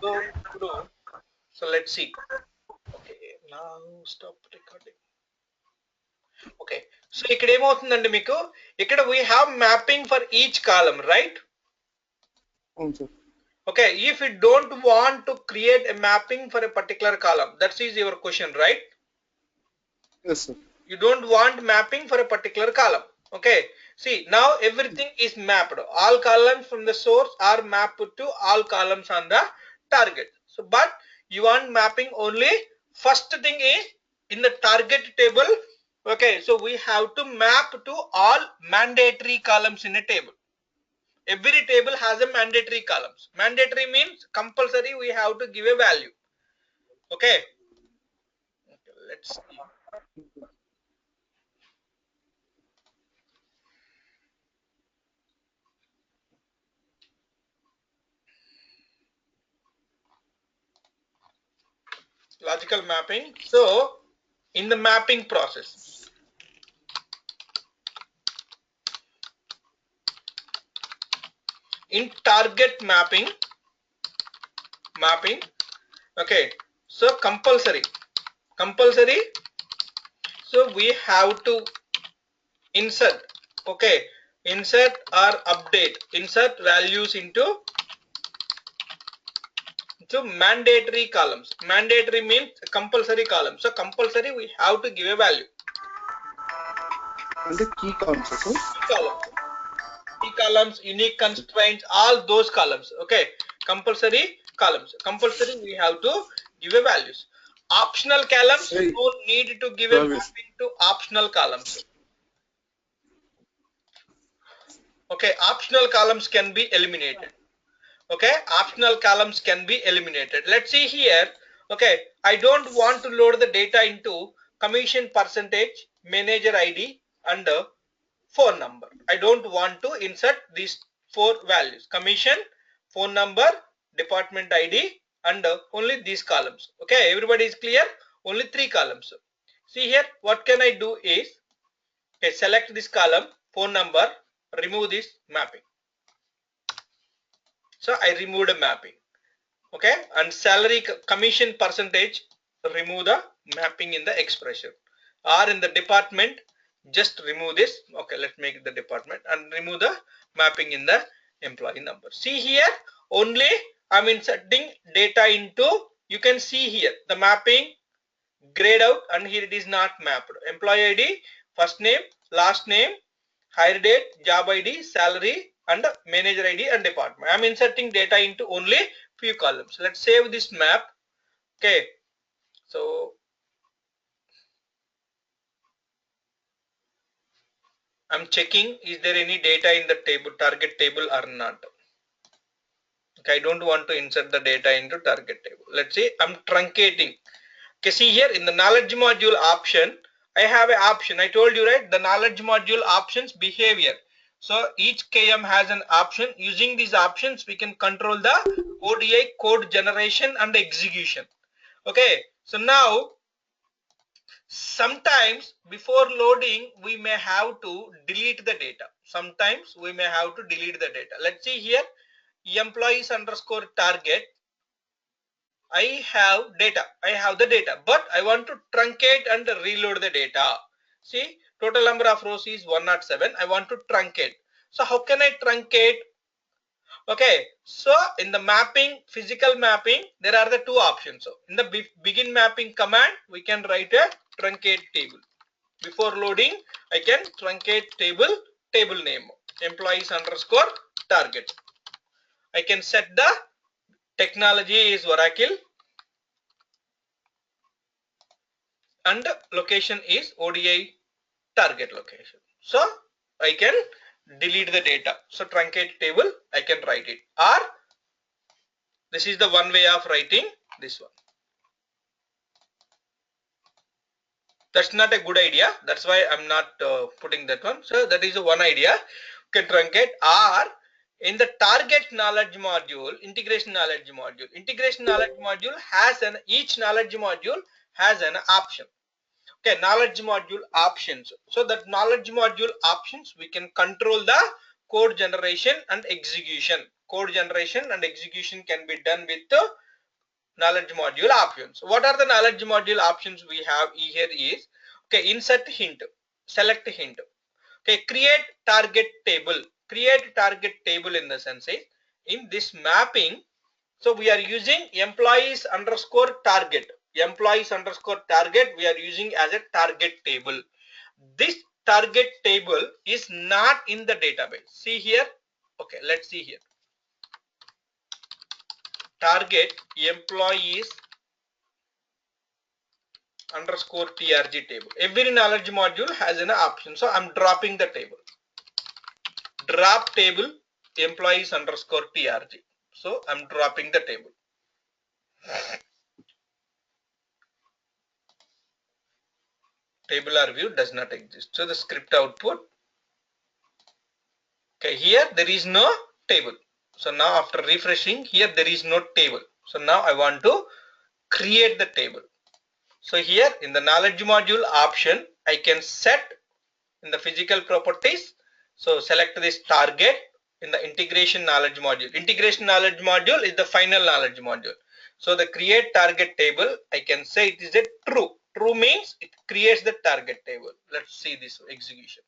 go through. So let's see. Okay, now stop recording. Okay, so ఇక్కడ ఏమవుతుందండి మీకు ఇక్కడ we have mapping for each column, right? అవును sir. Okay, if you don't want to create a mapping for a particular column, that is your question, right? Yes sir. You don't want mapping for a particular column. Okay, see now everything is mapped. All columns from the source are mapped to all columns on the target. So but you want mapping only first thing is in the target table. Okay, so we have to map to all mandatory columns in a table. Every table has a mandatory columns. Mandatory means compulsory, we have to give a value. Okay, let's see. Logical mapping. So in the mapping process, in target mapping, okay, so compulsory, so we have to insert, okay, insert or update, insert values into mandatory columns. Mandatory means compulsory column. So compulsory we have to give a value. అంటే key columns sir. Key columns, unique constraints, all those columns. Okay, compulsory columns. Compulsory we have to give a values. Optional columns, you don't need to give a mapping to optional columns. Okay, optional columns can be eliminated. Okay, optional columns can be eliminated. Let's see here. Okay, I don't want to load the data into commission percentage, manager ID and phone number. I don't want to insert these four values: commission, phone number, department ID and only these columns. Okay, everybody is clear? Only three columns. See here, what can I do is, okay, select this column, phone number, remove this mapping. So I removed a mapping. Okay, and salary commission percentage, remove the mapping in the expression, or in the department just remove this. Okay, let's make the department and remove the mapping in the employee number. See here, only I'm inserting data into, you can see here the mapping grayed out and here it is not mapped. Employee ID, first name, last name, hire date, job ID, salary and manager ID and department. I'm inserting data into only few columns. Let's save this map. Okay, so I'm checking is there any data in the table, target table or not. Okay, I don't want to insert the data into target table. Let's see, I'm truncating. Okay, see here in the knowledge module option, I have an option. I told you, right, the knowledge module options behavior. So each KM has an option. Using these options, we can control the ODI code generation and execution. Okay, so now sometimes before loading, we may have to delete the data. Sometimes we may have to delete the data. Let's see here, employees underscore target. I have data, I have the data, but I want to truncate and reload the data. See, total number of rows is 107. I want to truncate. So how can I truncate? Okay, so in the mapping, physical mapping, there are the two options. So in the begin mapping command, we can write a truncate table. Before loading, I can truncate table, table name, employees underscore target. I can set the technology is Oracle and location is ODI target location. So I can delete the data. So truncate table, I can write it, or this is the one way of writing this one. That's not a good idea. That's why I'm not putting that one. So that is one idea. You can truncate, or in the target knowledge module, integration knowledge module. Integration knowledge module has an, each knowledge module has an option. Okay, knowledge module options. So that knowledge module options, we can control the code generation and execution. Code generation and execution can be done with knowledge module options. What are the knowledge module options we have here is, okay, insert hint, select hint, okay, create target table. Create target table in the sense is, in this mapping, so we are using employees underscore target. Employees underscore target we are using as a target table. This target table is not in the database. See here. Okay, let's see here. Target employees underscore trg table. Every knowledge module has an option. So I'm dropping the table. Drop table employees underscore trg. So I'm dropping the table. Table or view does not exist. So the script output. Okay, here there is no table. So now after refreshing, here there is no table. So now I want to create the table. So here in the knowledge module option, I can set in the physical properties. So select this target in the integration knowledge module. Integration knowledge module is the final knowledge module. So the create target table, I can say it is a true. True means it creates the target table. Let's see this execution.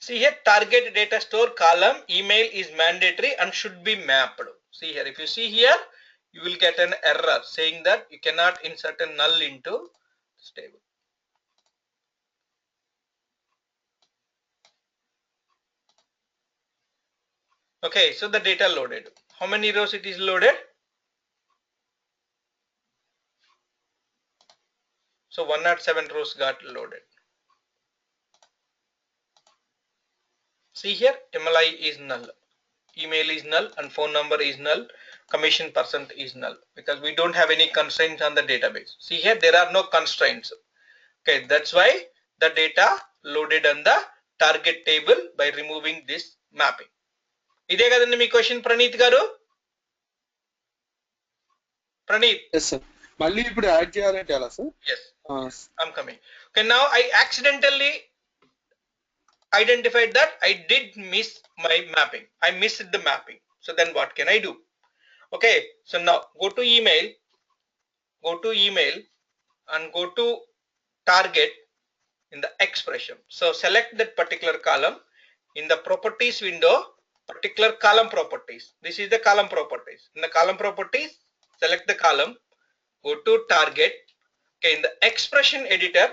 See here, target data store column email is mandatory and should be mapped. See here, if you see here, you will get an error saying that you cannot insert a null into this table. Okay, so the data loaded. How many rows it is loaded? So 107 rows got loaded. See here, MLI is null, email is null, and phone number is null, commission percent is null, because we don't have any constraints on the database. See here, there are no constraints. Okay, that's why the data loaded on the target table by removing this mapping. ఇదే కదండి మీ question Praneeth గారు? Praneeth. Yes, sir. మళ్ళీ ఇప్పుడు add చేయాలంటే ఎలా sir? Yes, I'm coming. Okay, now I accidentally identified that I did miss my mapping. I missed the mapping. So then what can I do? Okay, so now go to email and go to target in the expression. So select that particular column in the properties window, particular column properties. This is the column properties. In the column properties, select the column, go to target. Okay, in the expression editor,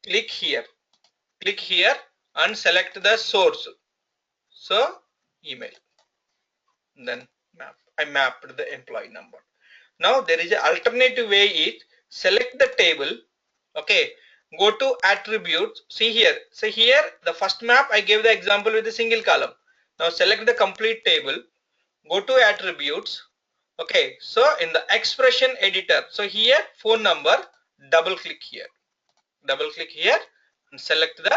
click here and select the source. So email, then map. I mapped the employee number. Now there is an alternative way is select the table. Okay, go to attributes. See here. So here the first map I gave the example with a single column. Now select the complete table. Go to attributes. Okay, so in the expression editor, so here phone number, double click here and select the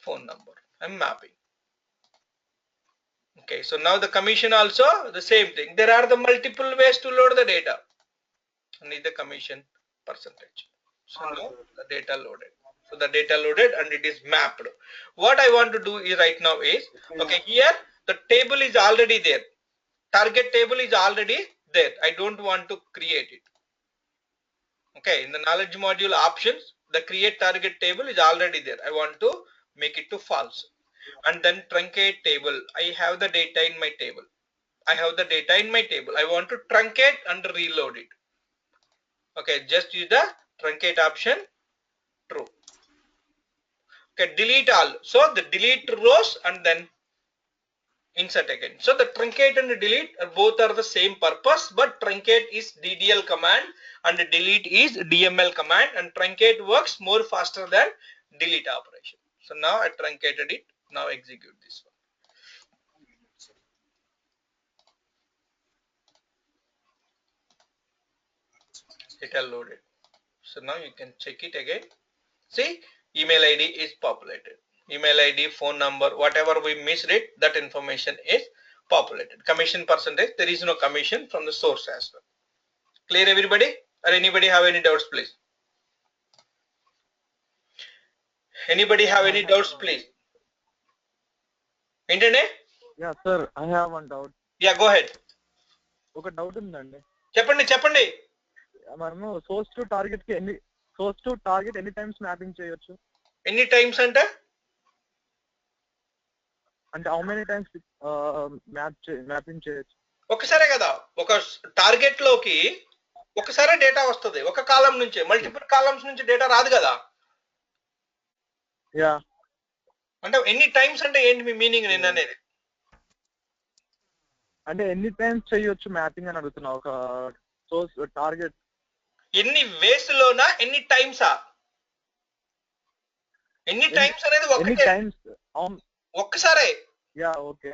phone number. I'm mapping. Okay, so now the commission also the same thing. There are the multiple ways to load the data. I need the commission percentage. So now the data loaded. So the data loaded and it is mapped. What I want to do is right now is, okay, here the table is already there. Target table is already there. I don't want to create it. Okay, in the knowledge module options, the create target table is already there. I want to make it to false. And then truncate table. I have the data in my table. I want to truncate and reload it. Okay, just use the truncate option, true. Okay, delete all. So the delete rows and then insert again. So the truncate and delete both are the same purpose, but truncate is DDL command and delete is DML command, and truncate works more faster than delete operation. So now I truncated it. Now execute this one. Data loaded. So now you can check it again. See, email ID is populated. Email ID, phone number, whatever we missed it, that information is populated. Commission percentage, there is no commission from the source as well. Clear everybody? Or anybody have any doubts, please? Anybody have any doubts, please? ఏంటండి? Yeah, sir, I have one doubt. Yeah, go ahead. ఒక doubt ఉందండి. చెప్పండి. మనము source to target ఎన్ని times mapping చేయొచ్చు? ఎన్ని times అంటే how many times mapping చేయొచ్చు? ఒకసారే కదా. ఒక టార్గెట్ లోకి ఒకసారి డేటా వస్తుంది, ఒక కాలం నుంచి. మల్టిపుల్ కాలమ్స్ నుంచి డేటా రాదు కదా. యా, అంటే ఎన్ని టైమ్స్ అంటే ఏంటి మీ మీనింగ్ నేను అనేది? అంటే ఎన్ని టైమ్స్ చేయొచ్చు మ్యాపింగ్ అని అడుగుతున్నా. ఒక సోర్స్ టార్గెట్ ఎన్ని వేస్ లోనా, ఎన్ని టైమ్సా? ఎన్ని టైమ్స్ అనేది ఒకటే, ఒక్కసారే. Yeah, okay.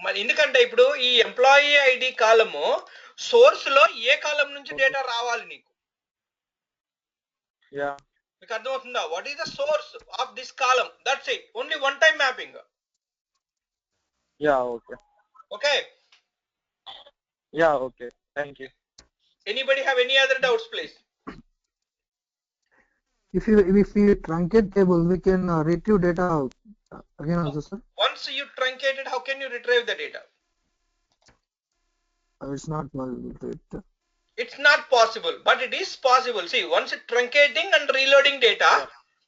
మరి ఎందుకంటే ఇప్పుడు ఈ ఎంప్లాయీ ఐడి కాలము సోర్స్ లో ఏ కాలం నుంచి డేటా రావాలి నీకు? యా, మీకు అర్థమవుతుందా? What is the source of this column? That's it. Only one time mapping. Yeah, okay. Okay. Yeah, okay. Thank you. Anybody have any other doubts, please? If we truncate table, we can retrieve data again also, sir. Once you truncate it, how can you retrieve the data? It's not possible. It's not possible, but it is possible. See, once it truncating and reloading data,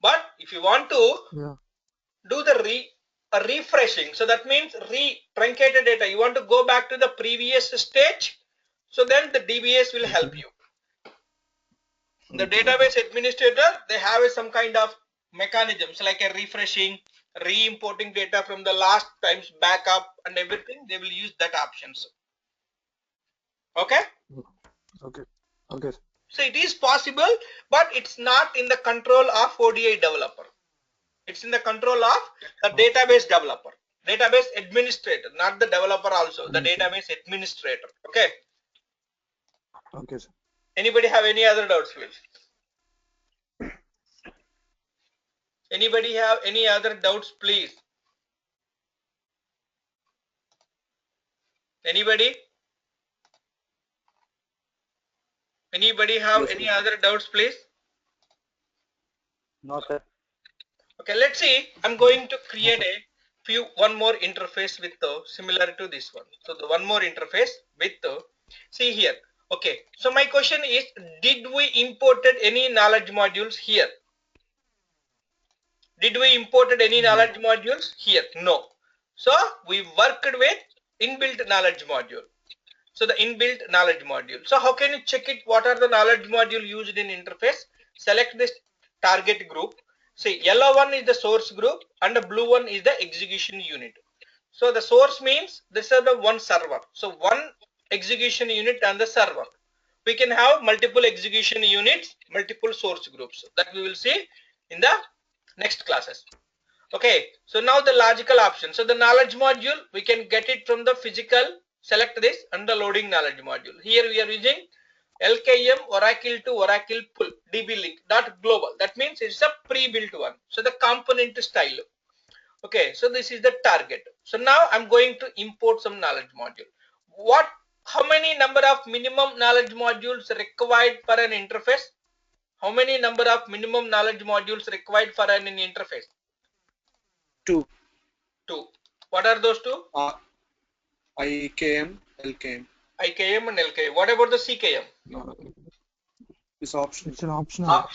but if you want to do the refreshing, so that means truncated data, you want to go back to the previous stage, so then the DBS will help you. The database administrator, they have some kind of mechanisms like a refreshing, re-importing data from the last times backup and everything. They will use that options. Okay. So it is possible, but it's not in the control of ODI developer. It's in the control of the database developer, database administrator, not the developer also, the database administrator. Okay, sir. Anybody have any other doubts, please? Anybody have any other doubts, please? Anybody have any other doubts, please? No, sir. Okay, let's see. I'm going to create one more interface with similar to this one. So the one more interface with see here. Okay, so my question is, did we imported any knowledge modules here? Did we imported any knowledge modules here? No. So we worked with inbuilt knowledge module. So the inbuilt knowledge module. So how can you check it? What are the knowledge module used in interface? Select this target group. See, yellow one is the source group and the blue one is the execution unit. So the source means this is the one server. So one execution unit and the server. We can have multiple execution units, multiple source groups. That we will see in the next classes. Okay, so now the logical option. So the knowledge module, we can get it from the physical. Select this and the loading knowledge module. Here we are using LKM Oracle to Oracle pull DB link dot global. That means it's a pre-built one. So the component style. Okay, so this is the target. So now I'm going to import some knowledge module. How many number of minimum knowledge modules required for an interface? How many number of minimum knowledge modules required for an interface? 2. What are those two? IKM, LKM. IKM and LKM. What about the CKM? It's optional. It's an optional.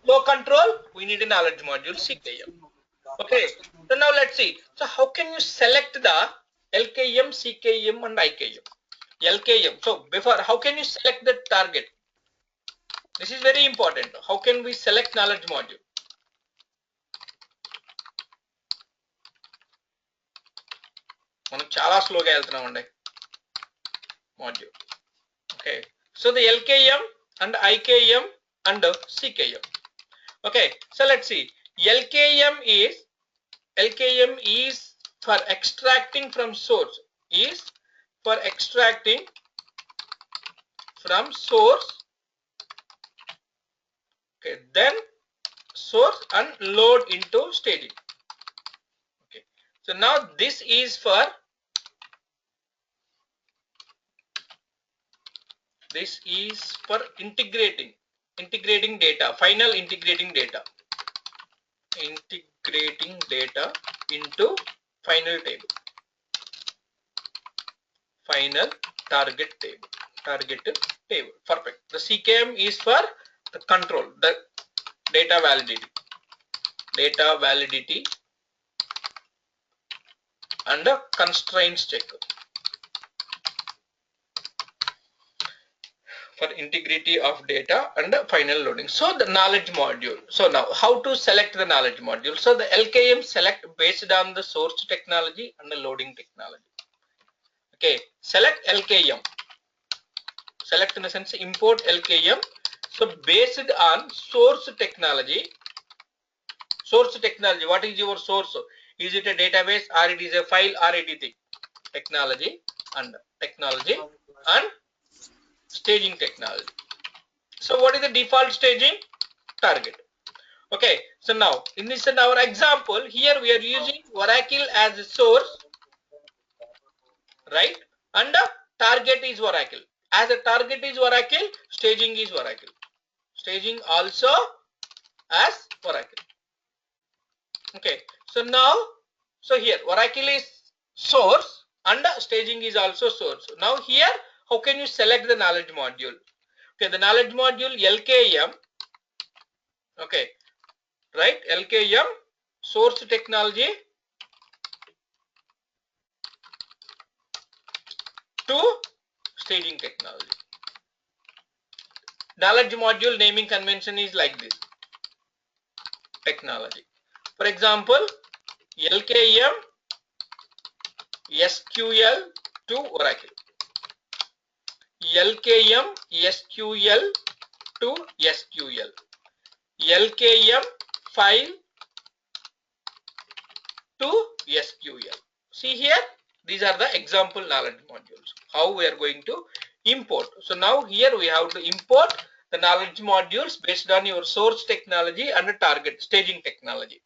Flow control, we need a knowledge module CKM. Okay, so now let's see. So how can you select the LKM, CKM and IKM? LKM. So before, how can you select the target? This is very important. How can we select knowledge module? మనం చాలా స్లోగా వెళ్తున్నామండి module. Okay, so the LKM and IKM and CKM. Okay, so let's see. LKM is for extracting from source. Okay, then source and load into staging. Okay, so now this is for integrating data, final integrating data. integrating data into final table, final target table. Perfect. The CKM is for the control, the data validity and the constraints check for integrity of data and the final loading. So the knowledge module. So now how to select the knowledge module? So the LKM select based on the source technology and the loading technology. Okay, select LKM. Select in the sense import LKM. So based on source technology. Source technology. What is your source? Is it a database or it is a file or anything? Technology and staging technology. So what is the default staging? Target. Okay. So now in our example here we are using Oracle as a source, right? And the target is Oracle. As a target is Oracle, staging is Oracle. Staging also as Oracle. Okay. So now, so here Oracle is source and staging is also source. Now here, how can you select the knowledge module? Okay, the knowledge module LKM. Okay, right? LKM source technology to staging technology. Knowledge module naming convention is like this. Technology. For example, LKM SQL to Oracle. LKM SQL to SQL. LKM file to SQL. See here, these are the example knowledge modules. How we are going to import. So now here we have to import the knowledge modules based on your source technology and target staging technology.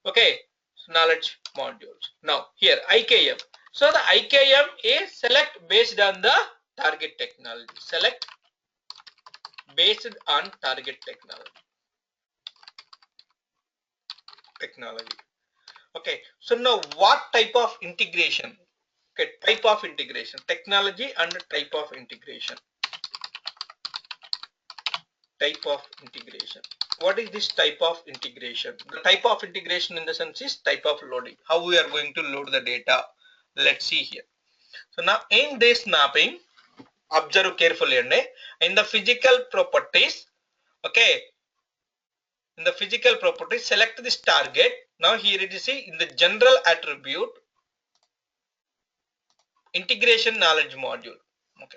Okay, so knowledge modules. Now here IKM. So the IKM is select based on the target technology. Select based on target technology. Okay, so now what type of integration? Okay, type of integration, technology and type of integration. Type of integration. What is this type of integration? The type of integration in the sense is type of loading. How we are going to load the data? Let's see here. So now in this mapping, observe carefully and in the physical properties. Okay, in the physical properties, select this target. Now here it is see in the general attribute. Integration knowledge module. Okay.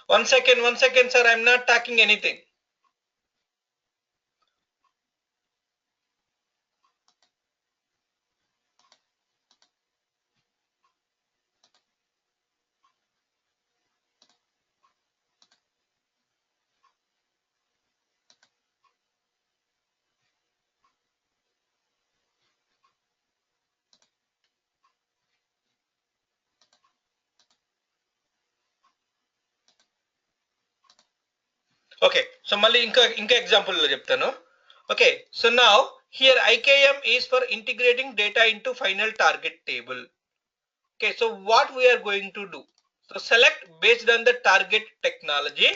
One second, sir. I'm not talking anything. Okay, so మళ్ళీ ఇంకా example లో చెప్తాను. Okay, so now here IKM is for integrating data into final target table. Okay, so what we are going to do? So select based on the target technology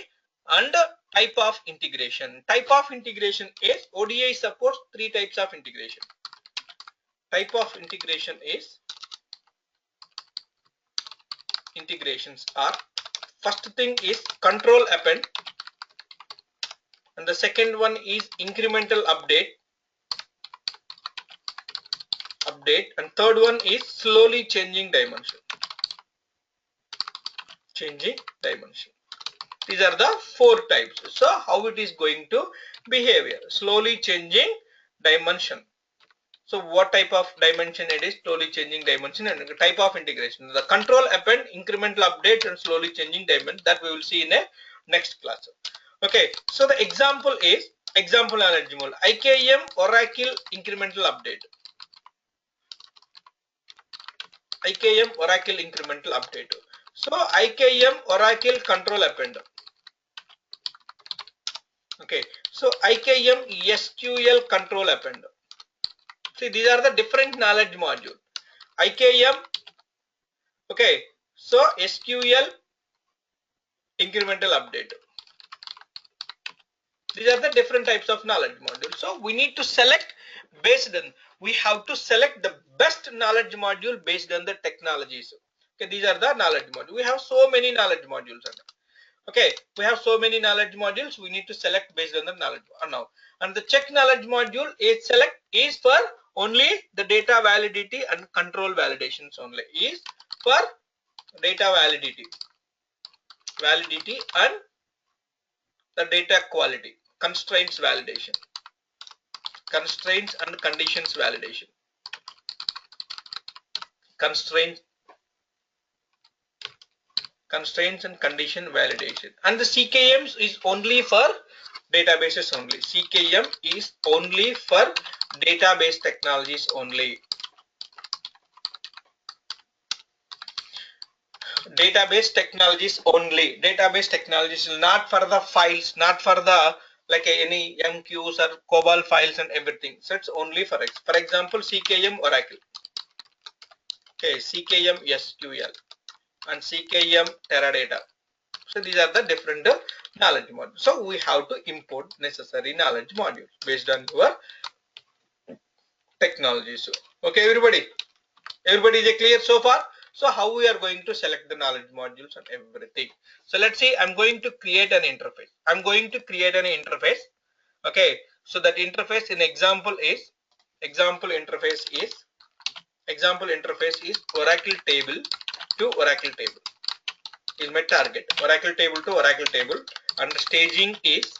and Type of integration. Type of integration is ODI supports 3 types of integration. Type of integration is integrations are, first thing is control append, and the second one is incremental update, and third one is slowly changing dimension. These are the 4 types. So how it is going to behave here? Slowly changing dimension. So what type of dimension it is? Slowly changing dimension, and type of integration. The control append, incremental update, and slowly changing dimension, that we will see in a next class. Okay, so the example is example knowledge model IKM Oracle incremental update. IKM Oracle incremental update. So IKM Oracle control append. Okay, so IKM SQL control append. See, these are the different knowledge module. IKM, okay, so SQL incremental update. These are the different types of knowledge module. So we need to select based on, we have to select the best knowledge module based on the technologies. Okay, these are the knowledge module. We have so many knowledge modules. Okay, we have so many knowledge modules. We need to select based on the knowledge now. And the check knowledge module is select is for only the data validity and control validations only. Is for data validity and the data quality, constraints validation, constraints and conditions validation, constraints and condition validation. And the CKMs is only for databases only. CKM is only for database technologies only. Database technologies only. Database technologies, not for the files, not for the like any MQs or COBOL files and everything. So it's only for example CKM Oracle. Okay, CKM SQL and CKM Teradata. So these are the different knowledge modules. So we have to import necessary knowledge modules based on your technologies. Okay, everybody is clear so far? So how we are going to select the knowledge modules and everything. So let's see, I'm going to create an interface. Okay, so that interface in example interface is Oracle table to Oracle table is my target. Oracle table to Oracle table, and staging is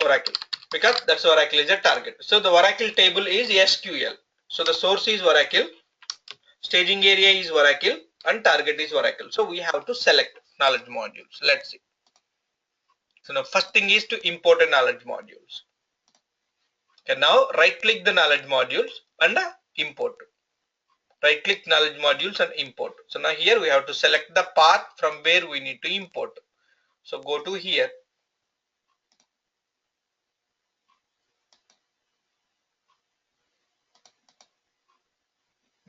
Oracle, because that's Oracle is a target. So the Oracle table is SQL. So the source is Oracle, staging area is Oracle, and target is Oracle. So we have to select knowledge modules. Let's see. So now first thing is to import a knowledge modules. Okay, now right click the knowledge modules and import. Right click knowledge modules and import. So now here we have to select the path from where we need to import. So go to here.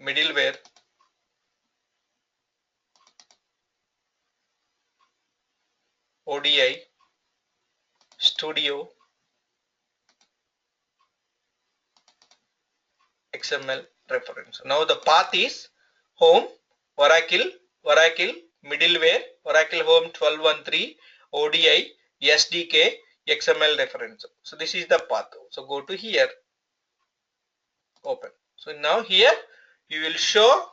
Middleware, ODI, Studio, XML reference. Now the path is home, Oracle, middleware, Oracle home 1213, ODI, SDK, XML reference. So this is the path. So go to here, open. So now here you will show,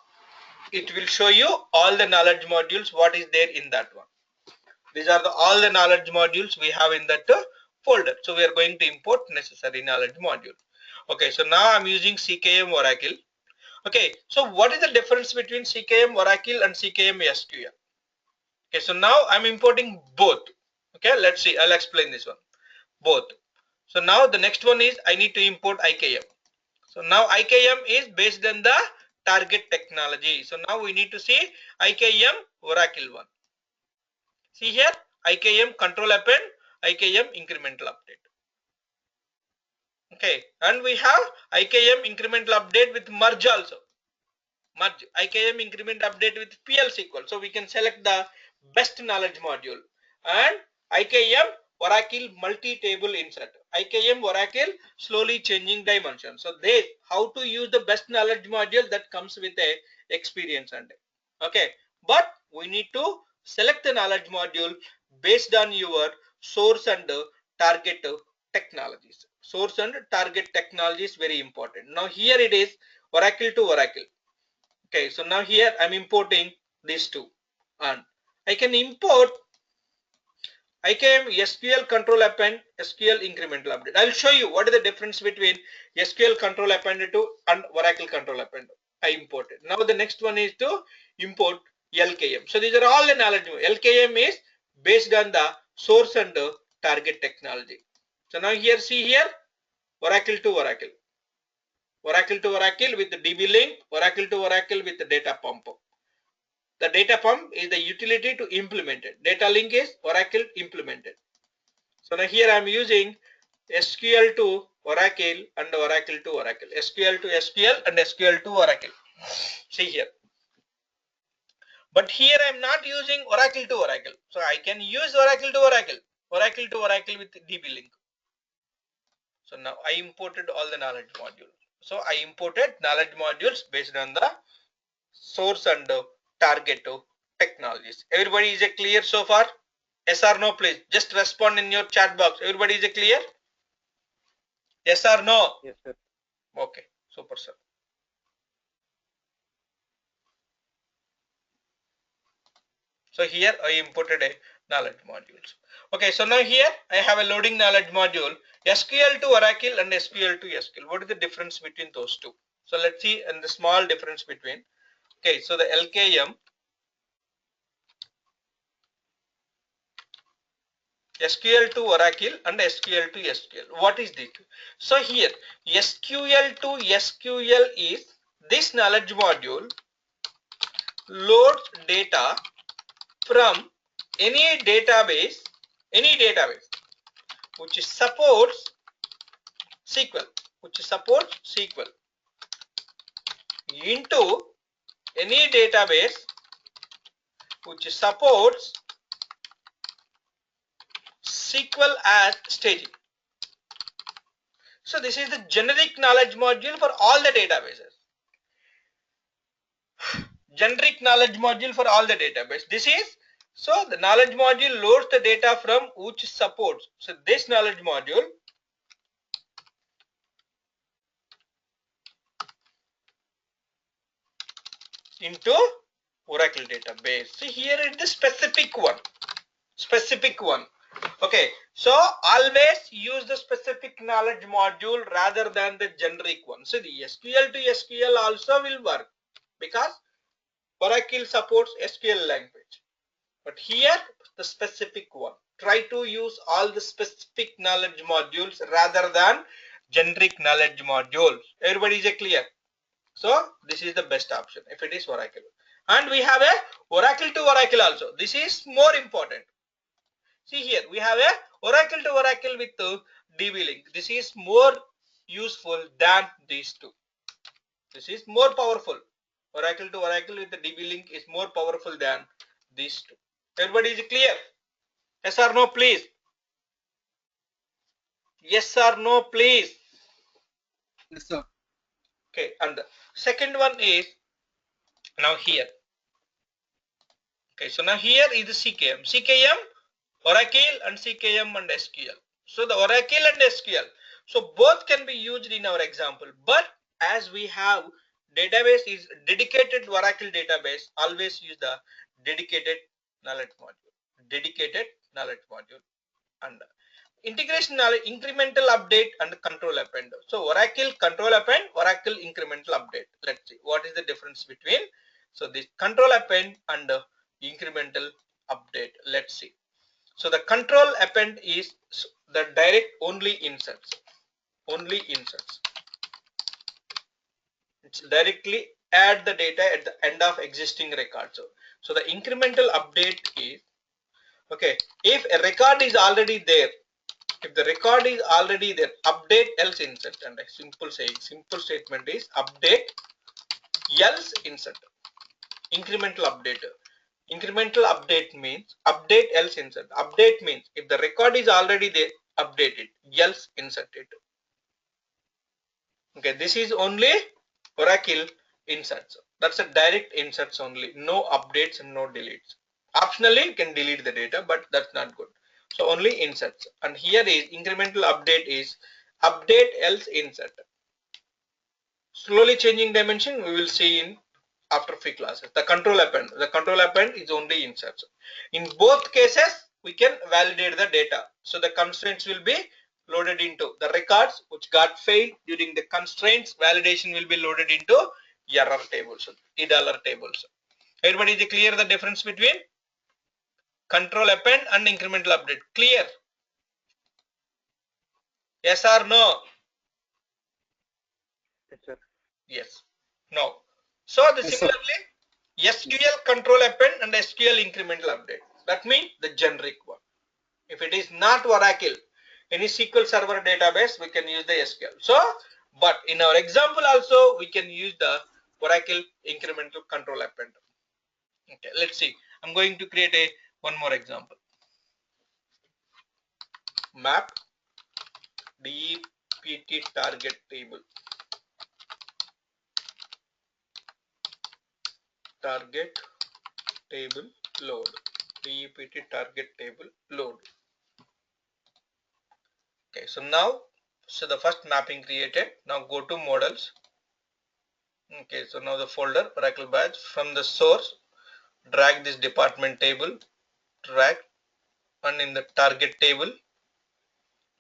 it will show you all the knowledge modules what is there in that one. These are all the knowledge modules we have in that folder. So we are going to import necessary knowledge module. Okay, so now I'm using CKM Oracle. Okay, so what is the difference between CKM Oracle and CKM SQL? Okay, so now I'm importing both. Okay, let's see, I'll explain this one. Both. So now the next one is I need to import IKM. So now IKM is based on the target technology. So now we need to see IKM Oracle one. See here, IKM control append, IKM incremental update. Okay, and we have IKM incremental update with merge also. merge IKM increment update with PL SQL. So we can select the best knowledge module, and IKM Oracle multi-table insert, IKM Oracle slowly changing dimension. So they how to use the best knowledge module that comes with a experience and okay, but we need to select the knowledge module based on your source and target technologies. Source and target technology is very important. Now here it is Oracle to Oracle. Okay, so now here I'm importing these two, and I can import IKM SQL control append, SQL incremental update. I'll show you what is the difference between SQL control append to and Oracle control append. I imported. Now the next one is to import LKM. So these are all the knowledge. LKM is based on the source and the target technology. So now here see here Oracle to Oracle. Oracle to Oracle with the DB link, Oracle to Oracle with the data pump. The data pump is the utility to implement it. Data link is Oracle implemented. So now here I am using SQL to Oracle and Oracle to Oracle. SQL to SQL and SQL to Oracle. See here. But here I am not using Oracle to Oracle. So I can use Oracle to Oracle. Oracle to Oracle with DB link. So now I imported all the knowledge modules. So I imported knowledge modules based on the source and target technologies. Everybody is clear so far? Yes or no, please? Just respond in your chat box. Everybody is clear? Yes or no? Yes, sir. Okay, super, sir. So here I imported a knowledge modules. Okay, so now here I have a loading knowledge module, SQL to Oracle and SQL to SQL. What is the difference between those two? So let's see and the small difference between. Okay, so the LKM SQL to Oracle and SQL to SQL. What is this? So here SQL to SQL is this knowledge module loads data from any database which supports SQL, into any database which supports SQL as staging. So this is the generic knowledge module for all the databases. Generic knowledge module for all the database. This is so the knowledge module loads the data from which supports. So this knowledge module into Oracle database. See here is the specific one. Okay, so always use the specific knowledge module rather than the generic one. So the SQL to SQL also will work because Oracle supports SQL language. But here the specific one. Try to use all the specific knowledge modules rather than generic knowledge modules. Everybody is clear? So this is the best option if it is Oracle. And we have a Oracle to Oracle also. This is more important. See here we have a Oracle to Oracle with the DB link. This is more useful than these two. This is more powerful. Oracle to Oracle with the DB link is more powerful than these two. Everybody is clear? Yes or no, please? Yes or no, please? Yes, sir. Okay, and the second one is now here. Okay, so now here is the CKM, Oracle and CKM and SQL. So the Oracle and SQL. So both can be used in our example, but as we have database is dedicated to Oracle database, always use the dedicated knowledge module. And integration knowledge, incremental update and control append. So Oracle control append, Oracle incremental update. Let's see what is the difference between. So this control append and incremental update. Let's see. So the control append is the direct only inserts. It's directly add the data at the end of existing record. So the incremental update is okay. If a record is already there, update else insert. And a simple statement is update else insert. Incremental update. Incremental update means update else insert. Update means if the record is already there, update it, else insert it. Okay, this is only Oracle inserts. That's a direct inserts only, no updates and no deletes. Optionally you can delete the data, but that's not good. So only inserts. And here is incremental update is update else insert. Slowly changing dimension we will see in after few classes. The control append is only inserts. In both cases we can validate the data, so the constraints will be loaded into the records which got failed during the constraints. Validation will be loaded into error tables, $. Tables. Everybody is clear the difference between control append and incremental update? Clear? Yes or no? Yes, sir. Yes. No. So the Yes, similarly SQL control append and SQL incremental update. That means the generic one. If it is not Oracle, any SQL Server database, we can use the SQL. So, but in our example also, we can use the Oracle incremental control append. Okay, let's see. I'm going to create one more example. Map DEPT target table. Target table load. DEPT target table load. Okay, so now, the first mapping created. Now go to models. Okay, so now the folder Oracle badge, from the source drag this department table, drag, and in the target table,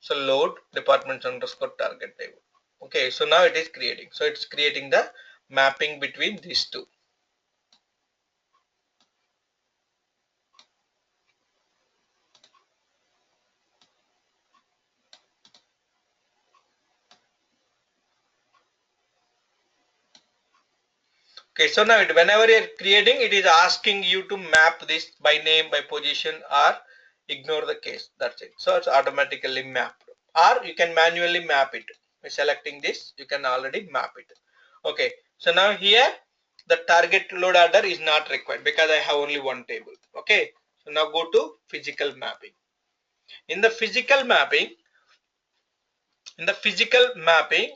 so load departments underscore target table. Okay, so now it is creating. So it's creating the mapping between these two. Okay, so now whenever you're creating, it is asking you to map this by name, by position, or ignore the case. That's it. So it's automatically mapped. Or you can manually map it. By selecting this, you can already map it. Okay, so now here the target load order is not required because I have only one table. Okay, so now go to physical mapping. In the physical mapping,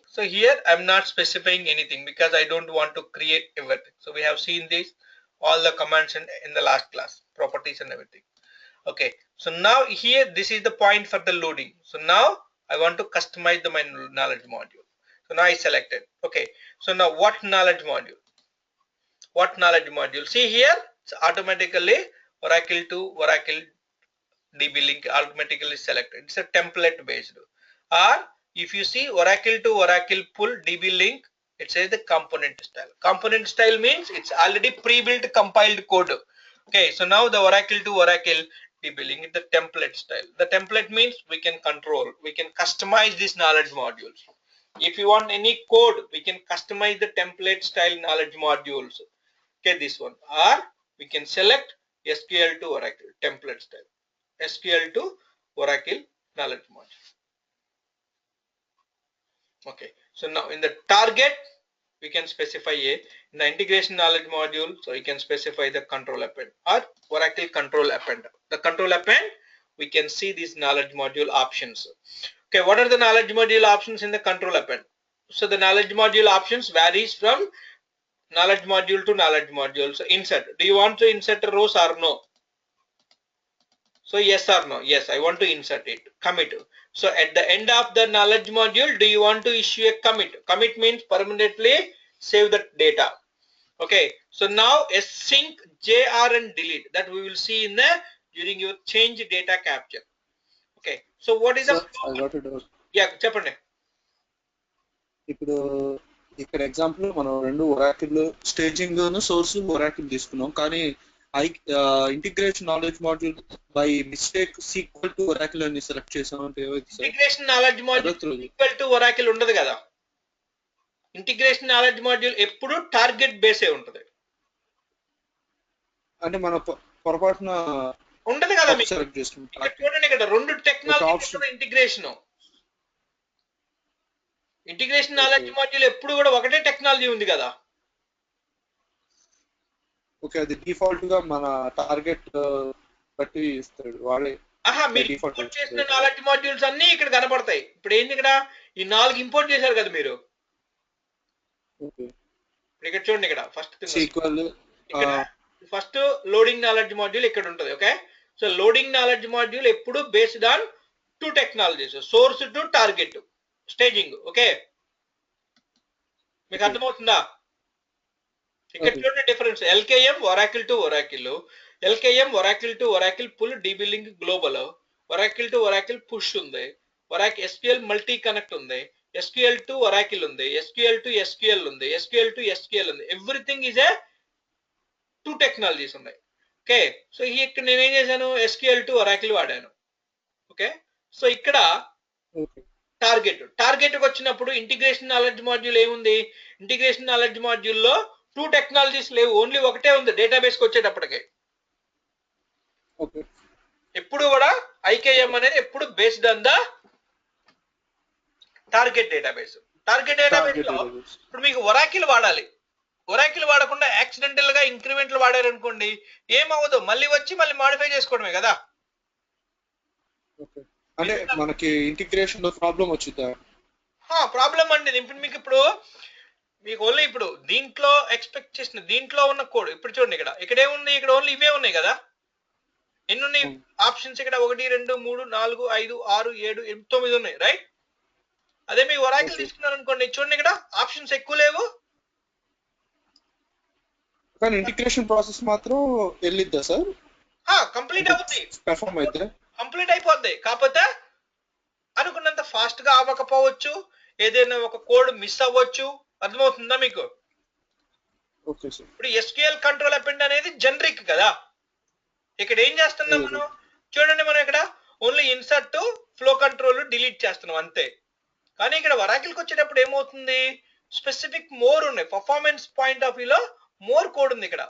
so here I'm not specifying anything because I don't want to create everything. So we have seen this all the commands in the last class, properties and everything. Okay, so now here this is the point for the loading. So now I want to customize my knowledge module. So now I selected. Okay, so now what knowledge module? See here, it's automatically Oracle to Oracle DB link automatically selected. It's a template based. Or if you see Oracle to Oracle pull DB link, it says the component style. Component style means it's already pre-built compiled code. Okay, so now the Oracle to Oracle DB link is the template style. The template means we can control, we can customize these knowledge modules. If you want any code, we can customize the template style knowledge modules. Okay, this one. Or we can select SQL to Oracle template style. SQL to Oracle knowledge module. Okay, so now in the target we can specify in the integration knowledge module, so you can specify the control append or Oracle control append. The control append, we can see these knowledge module options. Okay, what are the knowledge module options in the control append? So the knowledge module options varies from knowledge module to knowledge module. So insert, do you want to insert rows or no? So yes or no? Yes, I want to insert it. Commit. So at the end of the knowledge module, do you want to issue a commit? Commit means permanently save the data. Okay. So now a sync, JR and delete that we will see in the during your change data capture. Okay. So what is sir, the I got it out. yeah, చెప్పండి. ఇప్పుడు ఇక్కడ example మనం రెండు Oracle staging source Oracle తీసుకున్నాం, కానీ integration knowledge module by mistake equal to Oracle అని select చేసామంటే ఏమైంది sir? Integration knowledge module equal to Oracle ఉండదు కదా. ఇంటిగ్రేషన్ నాలెడ్జ్ మాడ్యూల్ ఎప్పుడు టార్గెట్ బేసే ఉంటుంది. అంటే మన పొరపాటున ఉండదు కదా మీకు. సెలెక్ట్ చేసుకుంటాం. చూడండి ఇక్కడ రెండు టెక్నాలజీ ఇంటిగ్రేషన్ నాలెడ్జ్ మాడ్యూల్ ఎప్పుడు కూడా ఒకటే టెక్నాలజీ ఉంది కదా. ఓకే, అది డిఫాల్ట్ గా మన టార్గెట్ బట్టి ఇస్తాడు వాడే. మీరు డిఫాల్ట్ ఇంపోర్ట్ చేసిన నాలెడ్జ్ మాడ్యూల్స్ అన్ని ఇక్కడ కనపడతాయి. ఇప్పుడు ఏంది ఇక్కడ ఈ 4 ఇంపోర్ట్ చేశారు కదా మీరు. ఇక్కడ చూడండి, ఇక్కడ ఫస్ట్ ఇక్కడ ఫస్ట్ లోడింగ్ నాలెడ్జ్ మాడ్యూల్ ఇక్కడ ఉంటుంది. Okay, so loading knowledge module ఎప్పుడు based on 2 technologies, source to target, staging. Okay, మీకు అర్థమవుతుందా? ఇక్కడ చూడండి difference. LKM Oracle to Oracle, LKM Oracle to Oracle pull DB link global, Oracle to Oracle push ఉంది, Oracle SQL multi connect ఉంది, SQL to Oracle ఉంది, SQL to SQL ఉంది, SQL to SQL ఉంది. Everything is a 2 technologies ఉన్నాయి. Okay, so ఇక్కడ నేను ఏం చేశాను, ఎస్క్యూఎల్ టు ఒరాకిల్ వాడాను. ఓకే, సో ఇక్కడ టార్గెట్ వచ్చినప్పుడు ఇంటిగ్రేషన్ నాలెడ్జ్ మాడ్యూల్ ఏముంది, ఇంటిగ్రేషన్ నాలెడ్జ్ మాడ్యూల్లో 2 టెక్నాలజీస్ లేవు, ఓన్లీ ఒకటే ఉంది డేటాబేస్ కి వచ్చేటప్పటికే. ఎప్పుడు కూడా ఐకేఎం అనేది ఎప్పుడు based on the target database. Target database లో ఇప్పుడు మీకు ఒరాకిల్ వాడాలి, ఒరాకిల్ వాడకుండా యాక్సిడెంటల్ గా ఇంక్రిమెంట్లు వాడారనుకోండి ఏమవ్వదు, మళ్ళీ వచ్చి మళ్ళీ మాడిఫై చేసుకోవడమే కదా. అంటే మనకి ఇంటిగ్రేషన్ లో ప్రాబ్లం వచ్చిందా? ప్రాబ్లం అండి. ఇప్పుడు మీకు ఓన్లీ ఇప్పుడు దీంట్లో ఎక్స్పెక్ట్ చేసిన దీంట్లో ఉన్న కోడ్ ఇప్పుడు చూడండి, ఇక్కడ ఏముంది, ఇక్కడ ఓన్లీ ఇవే ఉన్నాయి కదా. ఎన్ని ఉన్నాయి ఆప్షన్స్ ఇక్కడ? 1 2 3 4 5 6 7 8 9 ఉన్నాయి, రైట్? అదే మీకు ఒరాకిల్ తీసుకున్నారు అనుకోండి, చూడండి ఇక్కడ ఆప్షన్స్ ఎక్కువ లేవు, కానీ ఇంటిగ్రేషన్ ప్రాసెస్ మాత్రం వెళ్ళిద్దా సార్? కంప్లీట్ అవుతుంది, పెర్ఫార్మ్ అయితే కంప్లీట్ అయిపోద్ది. కాకపోతే అనుకున్నంత ఫాస్ట్ గా అవ్వకపోవచ్చు, ఏదైనా ఒక కోడ్ మిస్ అవ్వచ్చు. అర్థమవుతుందా మీకు? ఇప్పుడు ఎస్క్యూఎల్ కంట్రోల్ అపెండ్ అనేది జనరిక్ కదా. ఇక్కడ ఏం చేస్తున్నాం మనం చూడండి, మనం ఇక్కడ only insert flow control delete చేస్తున్నాం అంతే. కానీ ఇక్కడ ఒరాకిల్ కి వచ్చేటప్పుడు ఏమవుతుంది, స్పెసిఫిక్ మోర్ ఉన్నాయి. పర్ఫార్మెన్స్ పాయింట్ ఆఫ్ వ్యూలో మోర్ కోడ్ ఉంది. ఇక్కడ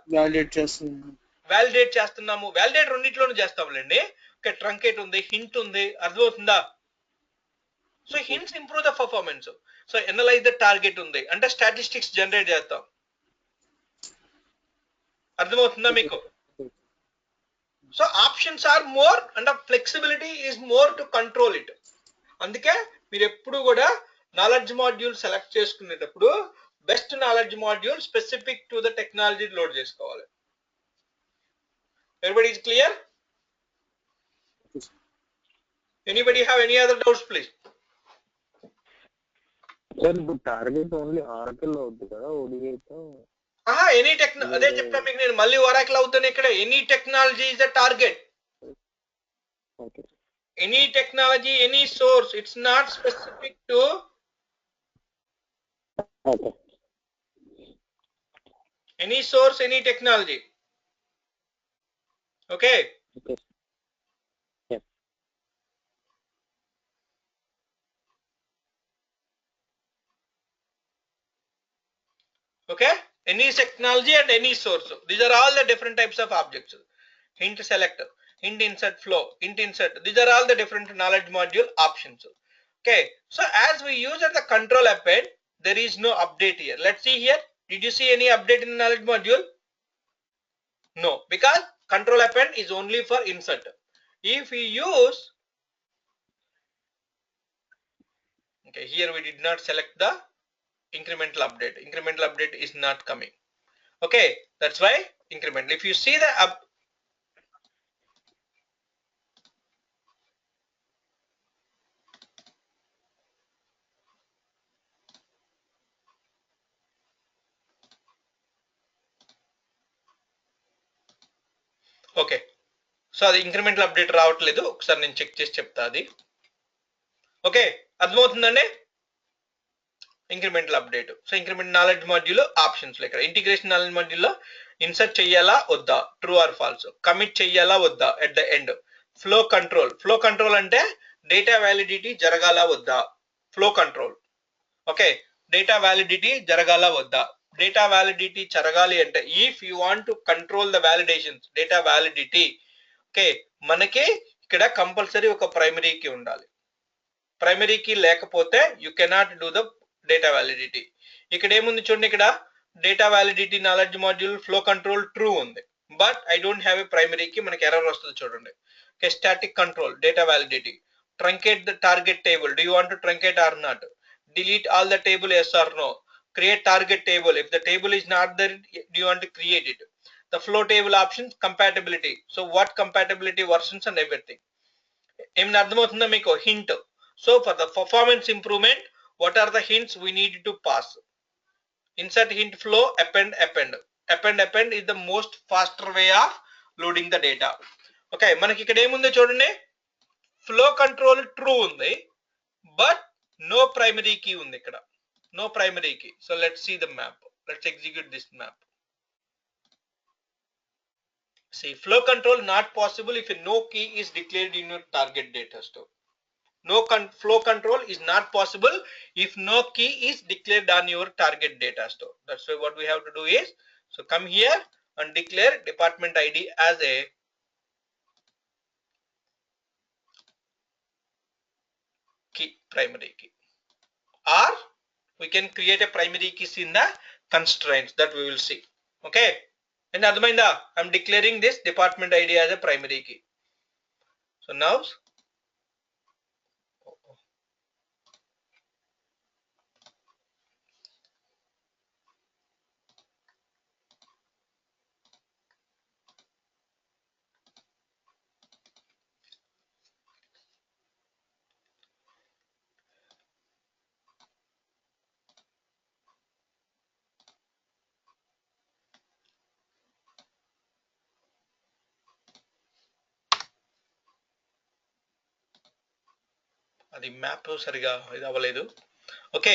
వ్యాలిడేట్ చేస్తున్నాము, వ్యాలిడేట్ రెండింటిలోనూ చేస్తాములేండి. ఇక్కడ ట్రంకేట్ ఉంది, హింట్ ఉంది. అర్థమవుతుందా? So hints improve the performance. So analyse the target ఉంది అంటే స్టాటిస్టిక్స్ జనరేట్ చేస్తాం. అర్థమవుతుందా మీకు? So options are more and flexibility is more to control it. అందుకే మీరు ఎప్పుడు కూడా నాలెడ్జ్ మాడ్యూల్ సెలెక్ట్ చేసుకునేటప్పుడు best knowledge module specific to the technology load చేసుకోవాలి. Everybody is clear? Anybody have any other doubts, please? Sir, the target only Oracle అవుతుంది కదా, ODI తో. Any technology, అదే చెప్తాను మీకు నేను, మళ్ళీ Oracle అవుతాను ఇక్కడ. Any technology is a target. Okay. Any technology, any source, it's not specific to. Okay. Any source, any technology. Okay. Okay. Yeah. Okay. Any technology and any source. These are all the different types of objects. Hint select, hint insert flow, hint insert. These are all the different knowledge module options. Okay. So as we use at the control append, there is no update here. Let's see here. Did you see any update in the knowledge module? No, because control append is only for insert. If we use, okay, here we did not select the incremental update. Incremental update is not coming. Okay, that's why incremental. If you see the okay, so అది incremental update రావట్లేదు. ఒకసారి నేను check చేసి చెప్తా అది. Okay, అర్థమవుతుందండి? Incremental update. So increment knowledge module options లో ఇక్కడ ఇంటిగ్రేషన్ నాలెడ్జ్ మాడ్యూల్ లో ఇన్సర్ట్ చెయ్యాలా వద్దా, ట్రూ ఆర్ ఫాల్స్, కమిట్ చెయ్యాలా వద్దా at the end. Flow control, flow control అంటే డేటా వ్యాలిడిటీ జరగాల వద్దా, flow control. Okay, data validity జరగాల వద్దా. డేటా వ్యాలిడిటీ జరగాలి అంటే if you want to control the validations, data validity, okay, మనకి ఇక్కడ కంపల్సరీ ఒక ప్రైమరీ కీ ఉండాలి. ప్రైమరీ కీ లేకపోతే you cannot do the data validity. ఇక్కడ ఏముంది చూడండి, ఇక్కడ data validity knowledge module flow control true undi, but I don't have a primary key, manaki error vastadi chudandi. Okay, static control data validity, truncate the target table, do you want to truncate or not, delete all the table, yes or no, create target table, if the table is not there, do you want to create it, the flow table options, compatibility, so what compatibility versions and everything. ఏమైనా అర్థమవుతుందా మీకు hint. So for the performance improvement what are the hints we need to pass? Insert hint flow, append is the most faster way of loading the data. Okay, మనకి ఇక్కడ ఏముందో చూడండి, flow control true ఉంది, but no primary key ఉంది ఇక్కడ, no primary key. So let's see the map, let's execute this map. See, flow control not possible if no key is declared in your target data store. Flow control is not possible if no key is declared on your target data store. That's why what we have to do is, so come here and declare department ID as a key, primary key, or we can create a primary keys in the constraints that we will see. Okay, and admainda, I'm declaring this department ID as a primary key. So now అది map సరిగా ఇది అవ్వలేదు. Okay,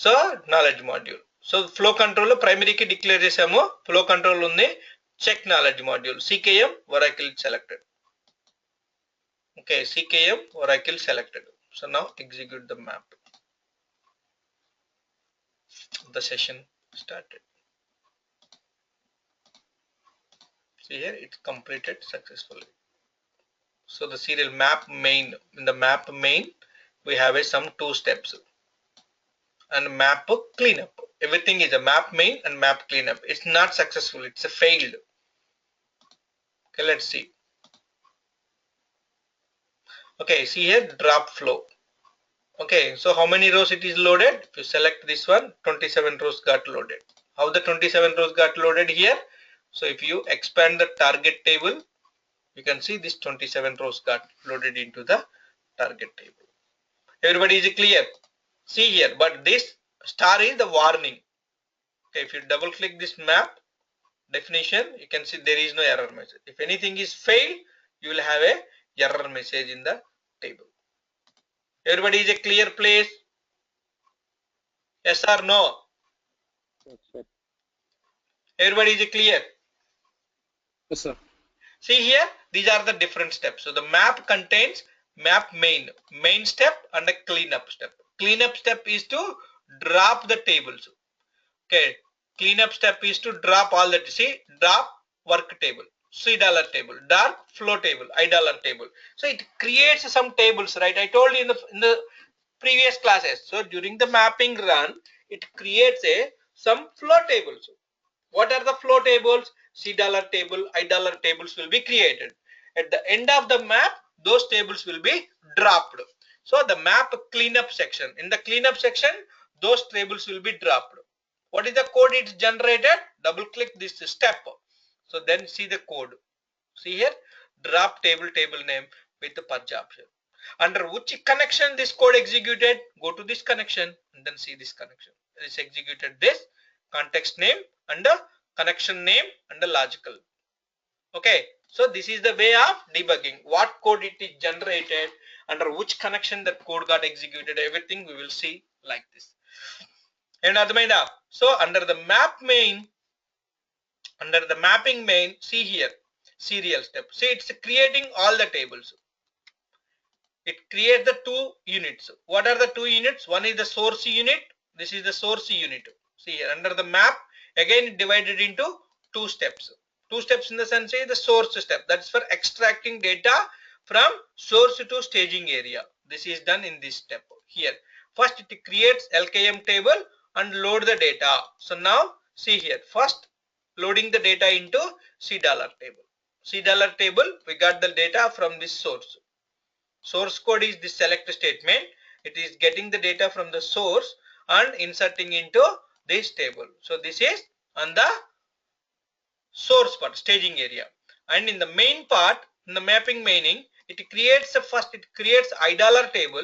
so knowledge module, so flow control లో primary కి declare చేసాము, flow control ఉంది, check knowledge module, CKM Oracle selected. Okay, CKM Oracle selected. So now execute the map. The session started. See here, it's completed successfully. So the serial map main, in the map main we have some 2 steps, and map cleanup, everything is a map main and map cleanup. It's not successful, it's a failed. Okay, let's see. Okay, see here, drop flow. Okay, so how many rows it is loaded? If you select this one, 27 rows got loaded. How the 27 rows got loaded here? So if you expand the target table, you can see this 27 rows got loaded into the target table. Everybody is clear? See here, but this star is the warning. Okay, if you double click this map definition, you can see there is no error message. If anything is failed, you will have a error message in the table. Everybody is a clear place? Yes or no? Yes, sir. Everybody is clear? Yes, sir. See here, these are the different steps. So the map contains map main step and a cleanup step. Cleanup step is to drop the tables. Okay, cleanup step is to drop all that. See, drop work table, $C table, dark flow table, $I table. So it creates some tables, right? I told you in the previous classes. So during the mapping run, it creates some flow tables. What are the flow tables? $C table, $I tables will be created. At the end of the map, those tables will be dropped. So the map cleanup section, in the cleanup section, those tables will be dropped. What is the code it's generated? Double click this step. So then see the code. See here, drop table name with the purge option. Under which connection this code executed? Go to this connection and then see this connection. It is executed this context name and the connection name and the logical. Okay, so this is the way of debugging. What code it is generated, under which connection that code got executed, everything we will see like this. And admainda, so under the map main, under the mapping main, see here, serial step. See, it's creating all the tables. It creates the 2 units. What are the 2 units? One is the source unit. This is the source unit. See here, under the map, again it divided into 2 steps. 2 steps in the sense is the source step. That's for extracting data from source to staging area. This is done in this step here. First it creates LKM table and load the data. So now See here, first loading the data into $C table. $C table, we got the data from this source. Source code is the select statement. It is getting the data from the source and inserting into this table. So this is on the source part, staging area. And in the main part, in the mapping maining, it creates $I table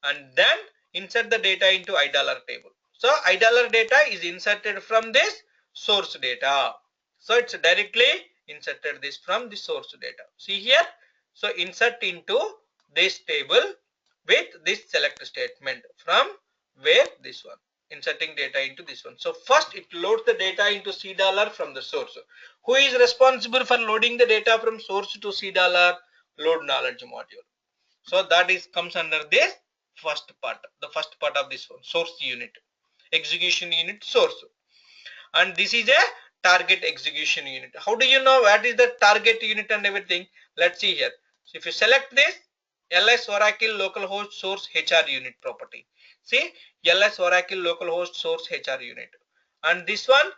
and then insert the data into $I table. So $I data is inserted from this source data. So it's directly inserted this from the source data. See here. So insert into this table with this select statement from where this one. Inserting data into this one. So first it loads the data into $C from the source. Who is responsible for loading the data from source to $C? Load knowledge module. So that is comes under this first part, the first part of this one, source unit, execution unit, source. And this is a target execution unit. How do you know what is the target unit and everything? Let's see here. So if you select this ls oracle localhost source HR unit property, see ls oracle localhost source HR unit, and this one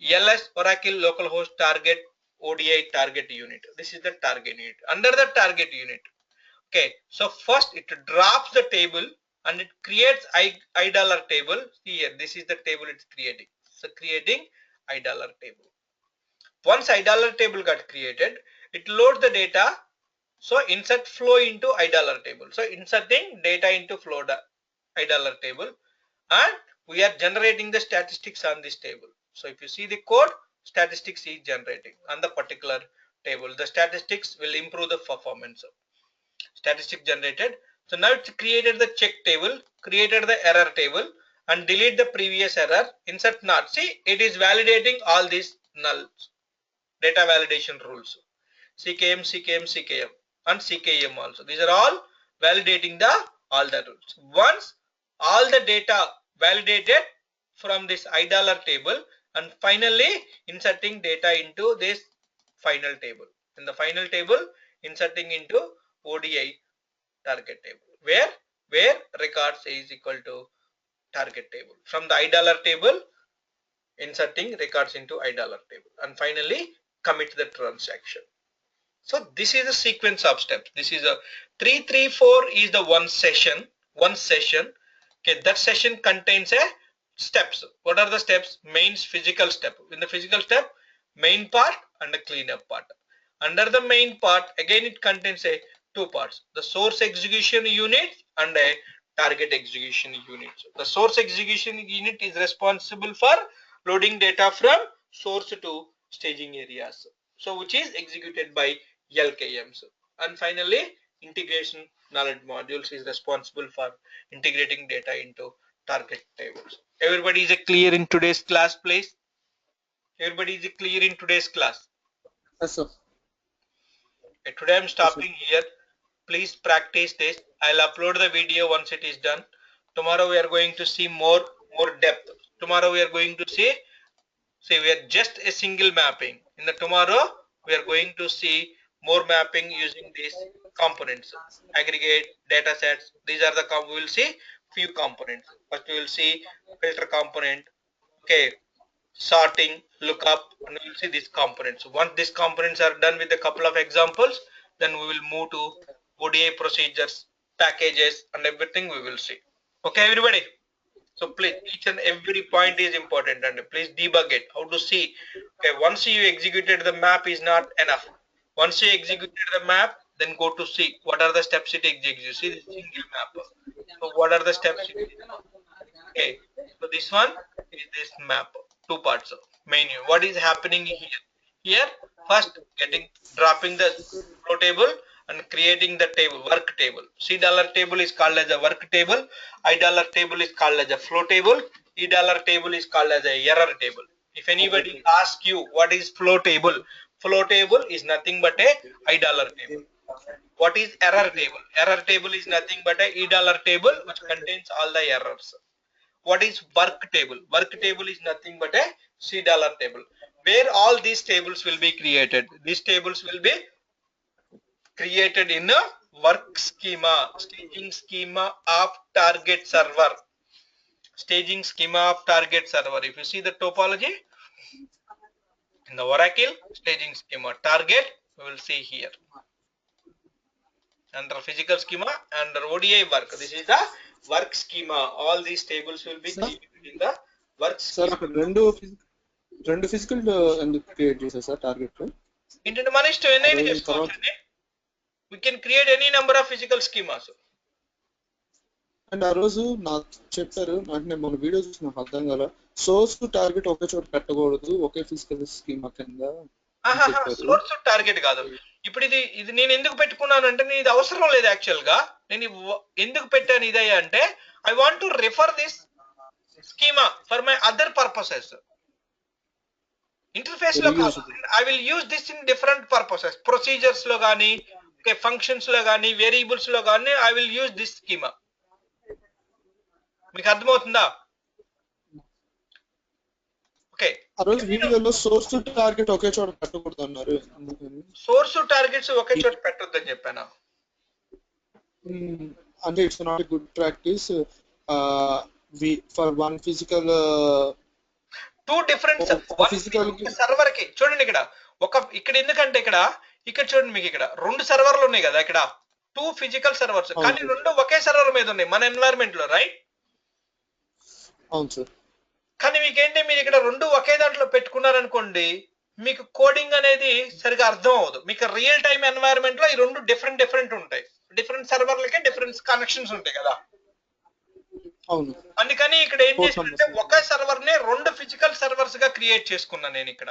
ls oracle localhost target ODI target unit. This is the target unit. Under the target unit, okay, so first it drops the table and it creates I table. See here, this is the table it's creating. So creating I table. Once I table got created, it loads the data. So insert flow into I table. So inserting data into flow I table, and we are generating the statistics on this table. So if you see the code, statistics is generating on the particular table. The statistics will improve the performance. Statistic generated. So now it's created the check table, created the error table, and delete the previous error, insert not. See, it is validating all these nulls, data validation rules, CKM, CKM, CKM, and CKM also. These are all validating the all the rules. Once all the data validated from this I table, and finally inserting data into this final table. In the final table, inserting into ODI target table, where records is equal to target table. From the I table, inserting records into I table, and finally commit the transaction. So this is a sequence of steps. This is a 334 is the one session. Okay, that session contains a steps. What are the steps? Main physical step. In the physical step, main part and a cleanup part. Under the main part, again it contains a two parts, the source execution unit and a target execution unit. The source execution unit is responsible for loading data from source to staging areas, so which is executed by LKMs. And finally, integration knowledge modules is responsible for integrating data into target tables. Everybody is clear in today's class, please? Everybody is clear in today's class? Yes, sir. Okay, today I'm stopping here. Please practice this. I'll upload the video once it is done. Tomorrow we are going to see more depth. Tomorrow we are going to see we are just a single mapping. In the tomorrow we are going to see more mapping using these components, aggregate, data sets. These are the we will see few components. First we will see filter component, okay, sorting, lookup, and we will see these components. Once these components are done with a couple of examples, then we will move to ODI procedures, packages, and everything we will see. Okay, everybody. So please, each and every point is important, and please debug it. How to see? Okay, once you executed the map is not enough. Once you executed the map, then go to see what are the steps it executes. See the single map. So what are the steps? Okay, so this one is this map, two parts of menu. What is happening here? Here, first dropping the flow table and creating the table, work table. $C table is called as a work table. I table is called as a flow table. E table is called as a error table. If anybody asks you what is flow table is nothing but a I table. What is error table? Error table is nothing but a E table which contains all the errors. What is work table? Work table is nothing but a $C table, where all these tables will be created. These tables will be created in a work schema, staging schema of target server. Staging schema of target server. If you see the topology, In the Oracle staging schema, target we will see here. Under physical schema, under ODI work, this is the work schema. All these tables will be created in the work sir schema. అక్కడ రెండు physical ఎందుకు create చేశారు sir target? ఏంటంటే మన ఇష్టం ఎన్నైనా చేసుకోవచ్చండి. We can create any number of physical schemas. And ఆ రోజు నాకు చెప్పారు, నాకు నేను మన వీడియో చూసి నాకు అర్థం కాల, సోర్స్ టార్గెట్ ఒకే చోట పెట్టకూడదు, ఒకే ఫిజికల్ స్కీమా కింద. సోర్స్ టార్గెట్ కాదు. ఇప్పుడు ఇది నేను ఎందుకు పెట్టుకున్నాను అంటే, నేను ఇది అవసరం లేదు యాక్చువల్ గా. నేను ఎందుకు పెట్టాను ఇదే అంటే, I want to refer this schema for my other purposes. Interface లో కాదు, I will use this in different purposes. Procedures లో కానీ, ఫంక్షన్స్ లో కానీ, వేరియబుల్స్ లో కానీ I will use this schema. మీకు అర్థమవుతుందా? ఓకే. ఆ రోజు వీడియోలో సోర్స్ టార్గెట్ ఒకే చోట పెట్టకూడదు అన్నారు. సోర్స్ టార్గెట్స్ ఒకే చోట పెట్టొద్దని చెప్పాను. అంటే it's not a good practice for one physical two different server కి. చూడండి ఇక్కడ ఎందుకంటే ఇక్కడ చూడండి, మీకు ఇక్కడ 2 సర్వర్లు ఉన్నాయి కదా, ఇక్కడ 2 ఫిజికల్ సర్వర్స్, కానీ 2 ఒకే సర్వర్ మీద ఉన్నాయి మన ఎన్వైరన్మెంట్ లో, రైట్? అవును సార్. కానీ మీకేంటి, మీరు ఇక్కడ 2 ఒకే దాంట్లో పెట్టుకున్నారనుకోండి, మీకు కోడింగ్ అనేది సరిగా అర్థం అవ్వదు. మీకు రియల్ టైమ్ ఎన్వైరన్మెంట్ లో ఈ 2 డిఫరెంట్ ఉంటాయి. డిఫరెంట్ సర్వర్లకి డిఫరెంట్ కనెక్షన్స్ ఉంటాయి కదా. అవును. అందుకని ఇక్కడ ఏం చేసిందంటే, ఒకే సర్వర్ ని 2 ఫిజికల్ సర్వర్స్ గా క్రియేట్ చేసుకున్నాను నేను ఇక్కడ.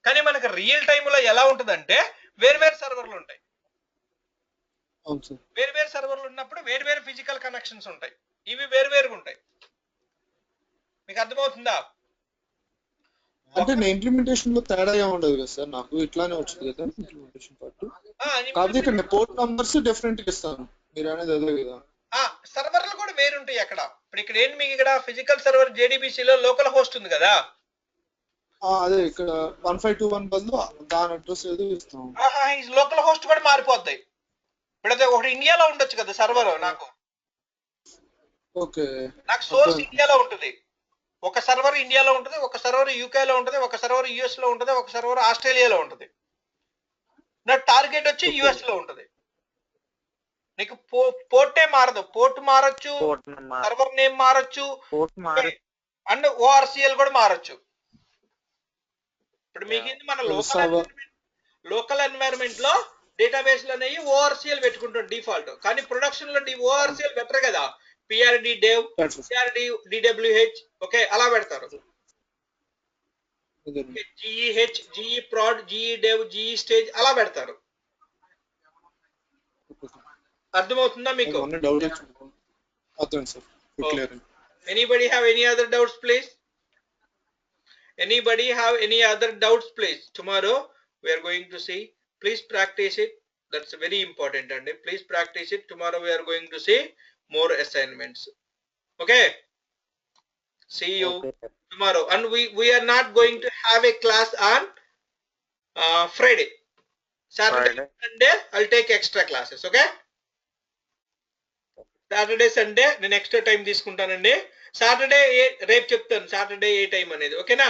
కానీ మనకి రియల్ టైమ్ లో ఎలా ఉంటదంటే, వేర్వేరు సర్వర్లు ఉంటాయి. వేర్వేరు సర్వర్లు ఉన్నప్పుడు వేర్వేరు ఫిజికల్ కనెక్షన్స్ ఉంటాయి. ఇవి వేర్వేరుగా ఉంటాయి. మీకు అర్థమవుతుందా? అంటే నా ఇంప్లిమెంటేషన్ లో తేడా ఉండదు కదా సార్, నాకు ఇట్లానే వచ్చింది కదా ఇంప్లిమెంటేషన్ పార్ట్. కాకపోతే ఇక్కడ పోర్ట్ నంబర్స్ డిఫరెంట్ గా ఇస్తాను, మీరు అనేది అదే కదా. సర్వర్లు కూడా వేరు ఉంటాయి అక్కడ. ఇప్పుడు ఇక్కడ ఏంటి, మీకు ఇక్కడ ఫిజికల్ సర్వర్ JDBC లో లోకల్ హోస్ట్ ఉంది కదా, అదే ఇక్కడ 1521 బదులు దాని అడ్రస్ ఏదో ఇస్తాం. లోకల్ హోస్ట్ కూడా మారిపోద్ది. ఇప్పుడు అదే ఒకటి ఇండియాలో ఉండొచ్చు కదా సర్వర్, నాకు సోర్స్ ఇండియాలో ఉంటుంది, ఒక సర్వర్ ఇండియాలో ఉంటుంది, ఒక సర్వర్ UK లో ఉంటుంది, ఒక సర్వర్ US లో ఉంటుంది, ఒక సర్వర్ ఆస్ట్రేలియాలో ఉంటుంది. నా టార్గెట్ వచ్చి US లో ఉంటుంది. నీకు పోర్టే మారదు, పోర్ట్ మారచ్చు, సర్వర్ నేమ్ మారచ్చు, అండ్ ORCL కూడా మారచ్చు. ఇప్పుడు మీకు మన లోకల్ ఎన్వైరన్మెంట్ లో డేటాబేస్ లో అనేవి ORCL పెట్టుకుంటాం డిఫాల్ట్. కానీ ప్రొడక్షన్ లో ORCL బెటర్ కదా, PRD dev, PRD DWH, okay అలా పెడతారు. GEH, GE prod, GE dev, GE stage అలా పెడతారు. అర్థమవుతుందా మీకు? Anybody have any other doubts please? Anybody have any other doubts please? Tomorrow we are going to see, please practice it, that's very important, and please practice it. Tomorrow we are going to see more assignments. Okay, see you tomorrow. And we are not going to have a class on Friday. Saturday Sunday I'll take extra classes. Okay, Saturday Sunday నేను extra time తీసుకుంటానండి. Saturday రేపు చెప్తాను, Saturday ఏ time అనేది. ఓకేనా?